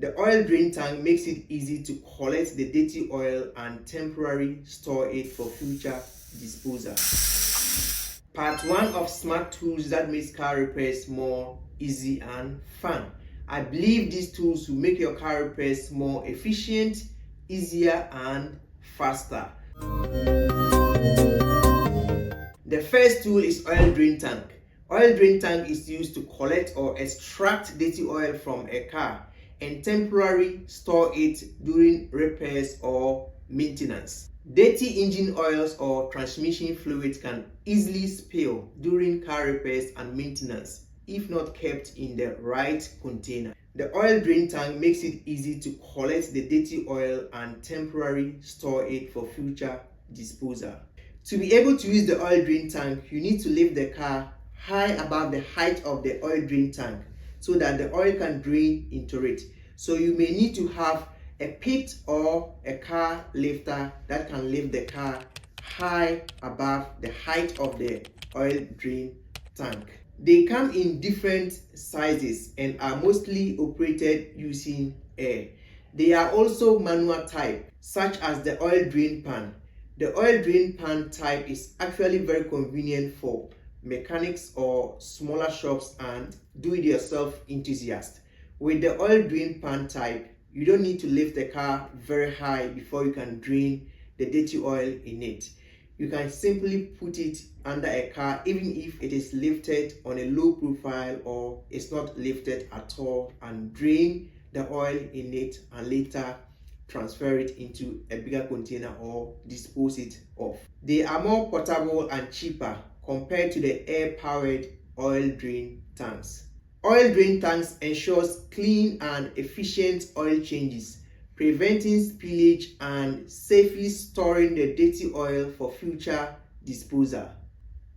The oil drain tank makes it easy to collect the dirty oil and temporarily store it for future disposal. Part 1 of smart tools that makes car repairs more easy and fun. I believe these tools will make your car repairs more efficient, easier and faster. The first tool is oil drain tank. Oil drain tank is used to collect or extract dirty oil from a car and temporarily store it during repairs or maintenance. Dirty engine oils or transmission fluids can easily spill during car repairs and maintenance if not kept in the right container. The oil drain tank makes it easy to collect the dirty oil and temporarily store it for future disposal. To be able to use the oil drain tank, you need to lift the car high above the height of the oil drain tank so that the oil can drain into it. So you may need to have a pit or a car lifter that can lift the car high above the height of the oil drain tank. They come in different sizes and are mostly operated using air. They are also manual type, such as the oil drain pan. The oil drain pan type is actually very convenient for mechanics or smaller shops and do-it-yourself enthusiasts. With the oil drain pan type, you don't need to lift the car very high before you can drain the dirty oil in it. You can simply put it under a car even if it is lifted on a low profile or it's not lifted at all, and drain the oil in it and later transfer it into a bigger container or dispose it off. They are more portable and cheaper compared to the air-powered oil drain tanks. Oil drain tanks ensures clean and efficient oil changes, preventing spillage and safely storing the dirty oil for future disposal.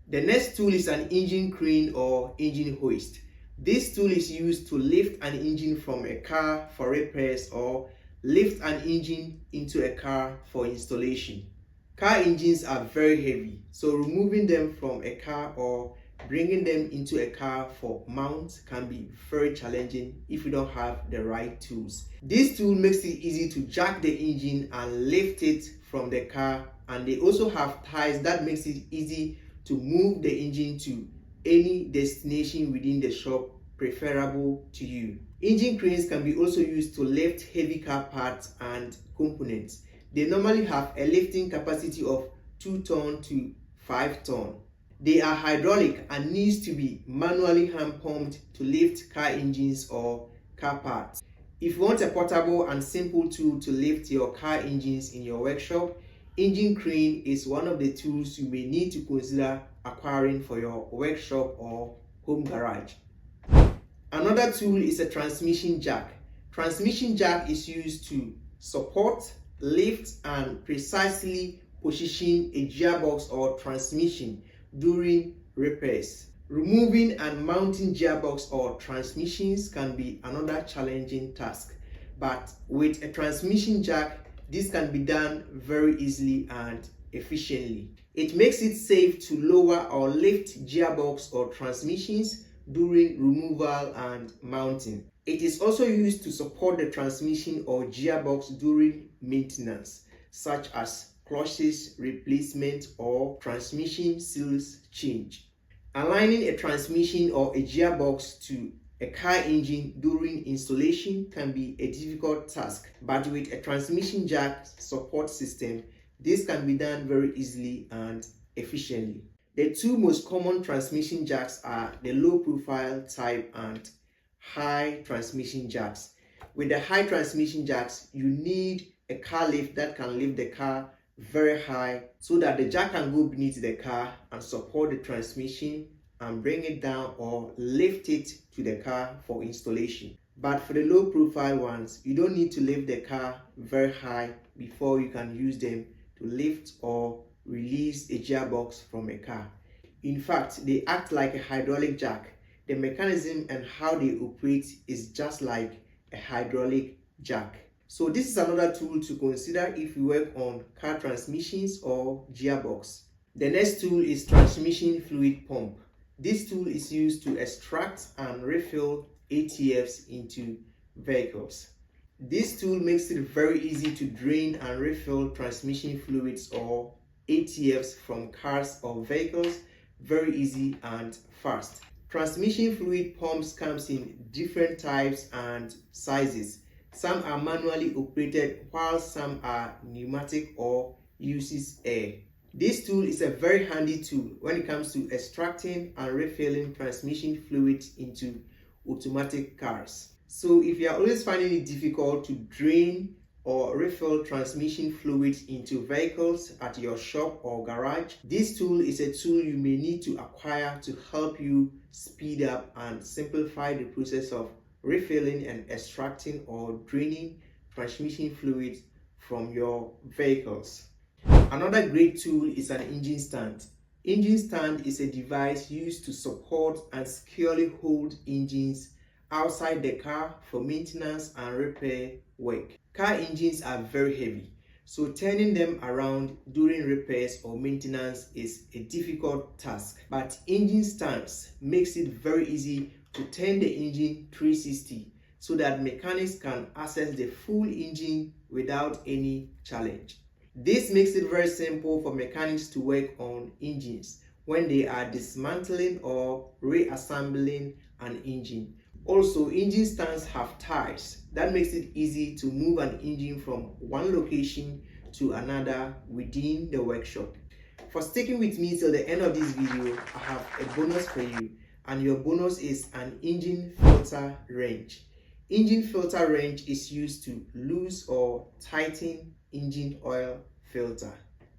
The next tool is an engine crane or engine hoist. This tool is used to lift an engine from a car for repairs or lift an engine into a car for installation. Car engines are very heavy, so removing them from a car or bringing them into a car for mount can be very challenging if you don't have the right tools. This tool makes it easy to jack the engine and lift it from the car, and they also have ties that makes it easy to move the engine to any destination within the shop preferable to you. Engine cranes can be also used to lift heavy car parts and components. They normally have a lifting capacity of 2 ton to 5 ton. They are hydraulic and needs to be manually hand pumped to lift car engines or car parts. If you want a portable and simple tool to lift your car engines in your workshop, engine crane is one of the tools you may need to consider acquiring for your workshop or home garage. Another tool is a transmission jack. Transmission jack is used to support, lift, and precisely position a gearbox or transmission during repairs. Removing and mounting gearbox or transmissions can be another challenging task, but with a transmission jack, this can be done very easily and efficiently. It makes it safe to lower or lift gearbox or transmissions during removal and mounting. It is also used to support the transmission or gearbox during maintenance, such as clutches replacement or transmission seals change. Aligning a transmission or a gearbox to a car engine during installation can be a difficult task, but with a transmission jack support system, this can be done very easily and efficiently. The two most common transmission jacks are the low profile type and high transmission jacks. With the high transmission jacks, you need a car lift that can lift the car very high so that the jack can go beneath the car and support the transmission and bring it down or lift it to the car for installation. But for the low profile ones, you don't need to lift the car very high before you can use them to lift or release a gearbox from a car. In fact, they act like a hydraulic jack. The mechanism and how they operate is just like a hydraulic jack. So this is another tool to consider if you work on car transmissions or gearbox. The next tool is transmission fluid pump. This tool is used to extract and refill ATFs into vehicles. This tool makes it very easy to drain and refill transmission fluids or ATFs from cars or vehicles, very easy and fast. Transmission fluid pumps comes in different types and sizes. Some are manually operated while some are pneumatic or uses air. This tool is a very handy tool when it comes to extracting and refilling transmission fluids into automatic cars. So if you are always finding it difficult to drain or refill transmission fluids into vehicles at your shop or garage, this tool is a tool you may need to acquire to help you speed up and simplify the process of refilling and extracting or draining transmission fluids from your vehicles. Another great tool is an engine stand. Engine stand is a device used to support and securely hold engines outside the car for maintenance and repair work. Car engines are very heavy, so turning them around during repairs or maintenance is a difficult task. But engine stands makes it very easy to turn the engine 360 so that mechanics can access the full engine without any challenge. This makes it very simple for mechanics to work on engines when they are dismantling or reassembling an engine. Also, engine stands have ties that makes it easy to move an engine from one location to another within the workshop. For sticking with me till the end of this video, I have a bonus for you, and your bonus is an engine filter wrench. Engine filter wrench is used to loose or tighten engine oil filter.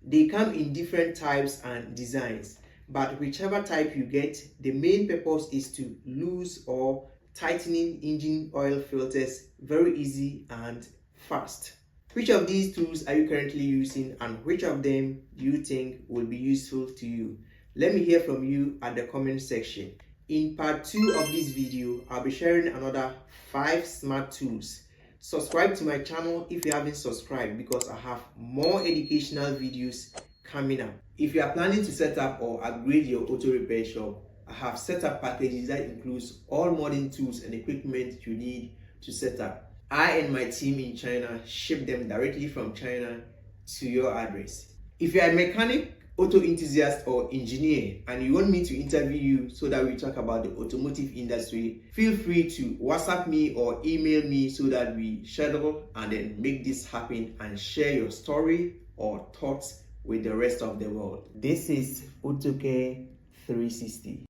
They come in different types and designs, but whichever type you get, the main purpose is to loose or tightening engine oil filters very easy and fast. Which of these tools are you currently using, and which of them do you think will be useful to you? Let me hear from you at the comment section. In part 2 of this video, I'll be sharing another 5 smart tools. Subscribe to my channel if you haven't subscribed, because I have more educational videos coming up. If you are planning to set up or upgrade your auto repair shop, I have set up packages that includes all modern tools and equipment you need to set up. I and my team in China ship them directly from China to your address. If you are a mechanic, auto enthusiast or engineer and you want me to interview you so that we talk about the automotive industry, feel free to WhatsApp me or email me so that we schedule and then make this happen and share your story or thoughts with the rest of the world. This is Autocare 360.